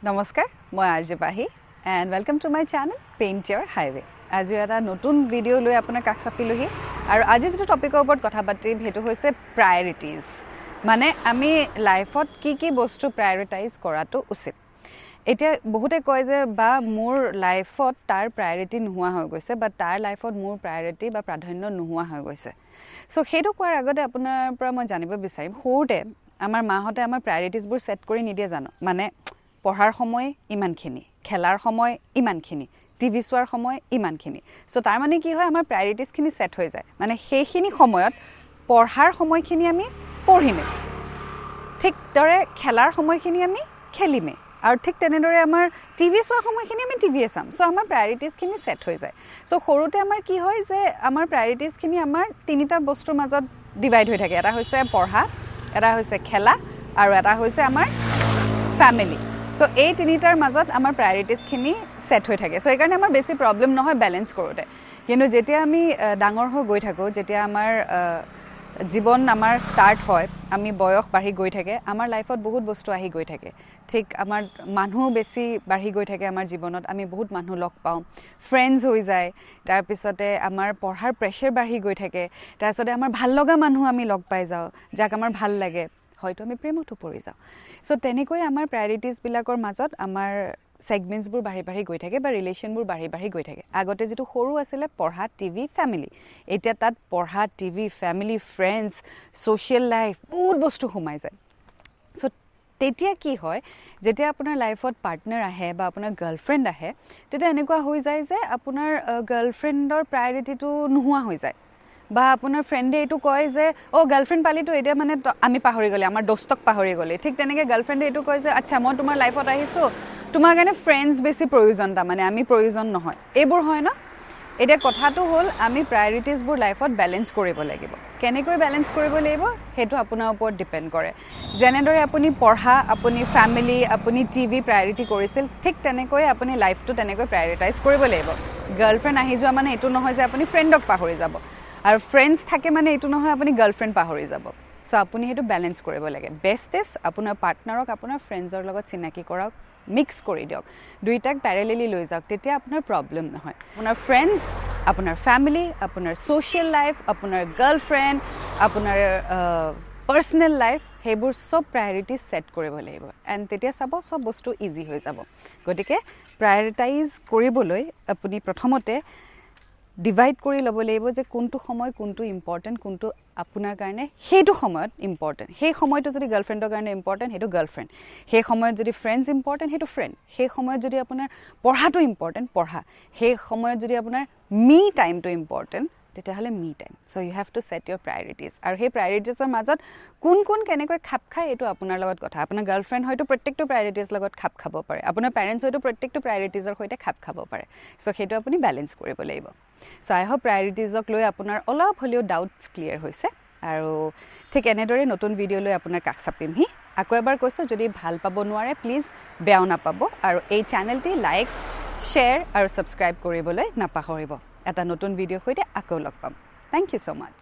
নমস্কাৰ মই RJPahi and welcome to my channel Paint Your Highway. আজি এটা নতুন ভিডিও লৈ আপোনাক কাষ চাপিলোহি আৰু আজি যেটো টপিকৰ ওপৰত কথা পাতিম হেতু হৈছে প্ৰায়োৰিটিজ মানে আমি লাইফত কি বস্তু প্ৰায়োৰিটাইজ কৰাটো উচিত এতিয়া বহুতে কয় যে বা মোৰ লাইফত তাৰ প্ৰায়োৰিটি নোহোৱা হৈ গৈছে বা তাৰ লাইফত মোৰ প্ৰায়োৰিটি বা প্ৰাধান্য নোহোৱা হৈ গৈছে সো হেতু কোৱাৰ আগতে আপোনাৰ পৰা মই জানিব বিচাৰিম সৰুতে আমাৰ মাহতে আমাৰ প্ৰায়োৰিটিজবোৰ সেট কৰি নিদিয়ে জানো মানে পঢ়াৰ সময় ইমানখিনি খেলাৰ সময় ইমানখিনি টিভি চোৱাৰ সময় ইমানখিনি সো তাৰ মানে কি হয় আমাৰ প্ৰায়োৰিটিজখিনি সেট হৈ যায় মানে সেইখিনি সময়ত পঢ়াৰ সময়খিনি আমি পঢ়িমে ঠিক দৰে খেলাৰ সময়খিনি আমি খেলিমে আৰু ঠিক তেনেদৰে আমাৰ টিভি চোৱাৰ সময়খিনি আমি টিভিয়ে চাম সো আমাৰ প্ৰায়োৰিটিজখিনি সেট হৈ যায় সো সৰুতে আমাৰ কি হয় যে আমাৰ প্ৰায়োৰিটিজখিনি আমাৰ তিনিটা বস্তুৰ মাজত ডিভাইড হৈ থাকে এটা হৈছে পঢ়া এটা হৈছে খেলা আৰু এটা হৈছে আমাৰ ফ্যামিলি সো এই তিনিটাৰ মাজত আমাৰ প্ৰায়োৰিটিজখিনি সেট হৈ থাকে সো এই কাৰণে আমাৰ বেছি প্ৰবলেম নহয় ব্যালেন্স কৰোতে কিন্তু যেতিয়া আমি ডাঙৰ হৈ গৈ থাকো যেতিয়া আমাৰ জীৱন আমাৰ স্টাৰ্ট হয় আমি বয়স বাঢ়ি গৈ থাকে আমাৰ লাইফত বহুত বস্তু আহি গৈ থাকে ঠিক আমাৰ মানুহ বেছি বাঢ়ি গৈ থাকে আমাৰ জীৱনত আমি বহুত মানুহ লগ পাওঁ ফ্ৰেন্ডছ হৈ যায় তাৰ পিছতে আমাৰ পঢ়াৰ প্ৰেছাৰ বাঢ়ি গৈ থাকে তাৰ পিছতে আমাৰ ভাল লগা মানুহ আমি লগ পাই যাওঁ যাক আমাৰ ভাল লাগে হয়তো আমি প্ৰেমতো পৰি যাওঁ সো তেনেকৈ আমাৰ প্ৰায়োৰিটিজ বিলাকৰ মাজত আমাৰ সেগমেন্টছবোৰ বাঢ়ি গৈ থাকে বা ৰিলেশনবোৰ বাঢ়ি গৈ থাকে আগতে যেটো সৰু আছিল পঢ়া টিভি ফ্যামিলি এতিয়া তাত পঢ়া TV family friends social life বহুত বস্তু সোমাই যায় সো তেতিয়া কি হয় যেতিয়া আপোনাৰ লাইফত পাৰ্টনাৰ আহে বা আপোনাৰ গাৰ্লফ্ৰেণ্ড আহে তেতিয়া এনেকুৱা হৈ যায় যে আপোনাৰ গাৰ্লফ্ৰেণ্ডৰ প্ৰায়োৰিটিটো নোহোৱা হৈ যায় বা আপোনাৰ ফ্ৰেন্ডে এটো কয় যে ও গাৰ্লফ্ৰেণ্ড পালি তো এতিয়া মানে আমি পাহৰি গলে আমাৰ দোস্তক পাহৰি গলে ঠিক তেনেকে গাৰ্লফ্ৰেণ্ডে এটো কয় যে আচ্ছা মই তোমাৰ লাইফত আহিছো তোমাৰ কাৰণে ফ্ৰেন্ডছ বেছি প্ৰয়োজন তা মানে আমি প্ৰয়োজন নহয় এইবোৰ হয় না এটা কথাটো হল আমি প্ৰায়োৰিটিজবোৰ লাইফত ব্যালেন্স কৰিব লাগিব কেনেকৈ ব্যালেন্স কৰিব লাগিব হেতু আপোনাৰ ওপৰত ডিপেন্ড কৰে যেনেদৰে আপুনি পঢ়া আপুনি ফ্যামিলি আপুনি টিভি প্ৰায়োৰিটি কৰিছিল ঠিক তেনেকৈ আপুনি লাইফটো তেনেকৈ প্ৰায়োৰিটাইজ কৰিব লাগিব গাৰ্লফ্ৰেণ্ড আহি যোৱা মানে এটো নহয় যে আপুনি ফ্ৰেণ্ডক পাহৰি যাব আৰু ফ্ৰেন্ডছ থাকে মানে এটো নহয় আপুনি গাৰ্লফ্ৰেণ্ড পাহৰি যাব সো আপুনি হেতু ব্যালেন্স কৰিব লাগে বেষ্টেছ আপোনাৰ পাৰ্টনাৰক আপোনাৰ ফ্ৰেন্ডছৰ লগত চিনাকি কৰাওক মিক্স কৰি দিয়ক দুইটাক প্যাৰেলেলি লৈ যাওক তেতিয়া আপোনাৰ প্ৰবলেম নহয় আপোনাৰ ফ্ৰেন্ডছ আপোনাৰ ফ্যামিলি আপোনাৰ সোশ্যাল লাইফ আপোনাৰ গাৰ্লফ্ৰেণ্ড আপোনাৰ পাৰ্সোনাল লাইফ হেবোৰ সব প্ৰায়োৰিটি সেট কৰিব লাগিব এণ্ড তেতিয়া চাব সব বস্তু ইজি হৈ যাব গতিকে প্ৰায়োৰিটাইজ কৰিবলৈ আপুনি প্ৰথমতে ডিভাইড কৰি ল'ব লাগিব যে কোনটো সময় কোনটো ইম্পৰ্টেন্ট কোনটো আপোনাৰ কাৰণে হেতু সময়ত ইম্পৰ্টেন্ট সেই সময়টো যদি গাৰ্লফ্ৰেণ্ডৰ কাৰণে ইম্পৰ্টেন্ট হেতু গাৰ্লফ্ৰেণ্ড সেই সময়ত যদি ফ্ৰেন্ডছ ইম্পৰ্টেন্ট হেতু ফ্ৰেণ্ড সেই সময়ত যদি আপোনাৰ পঢ়াটো ইম্পৰ্টেন্ট পঢ়া সেই সময়ত যদি আপোনাৰ মি টাইমটো ইম্পৰ্টেন্ট তেতিয়াহলে me time so you have to set your priorities আৰু সেই প্ৰায়োৰিটিজৰ মাজত কোন কেনেকৈ খাপ খায় এটো আপোনাৰ লগত কথা আপোনাৰ গাৰ্লফ্ৰেণ্ড হয়তো প্ৰত্যেকটো প্ৰায়োৰিটিজ লগত খাপ খাব পাৰে আপোনাৰ পেৰেণ্টছ হয়তো প্ৰত্যেকটো প্ৰায়োৰিটিজৰ সৈতে খাপ খাব পাৰে সো হেতু আপুনি ব্যালেন্স কৰিব লাগিব সো আই হোপ প্ৰায়োৰিটিজক লৈ আপোনাৰ অলপ হলিও ডাউটছ ক্লিয়াৰ হৈছে আৰু ঠিক এনেদৰে নতুন ভিডিও লৈ আপোনাৰ কাষ চাপিমহি আকৌ এবাৰ কৈছো যদি ভাল পাব নোৱাৰে প্লিজ বেয়াও নাপাব আৰু এই চেনেলটি লাইক শ্বেয়াৰ আৰু সাবস্ক্ৰাইব কৰিবলৈ নাপাহৰিব এটা নতুন ভিডিও সৈতে আকৌ লগ পাম থ্যাংক ইউ সো মাচ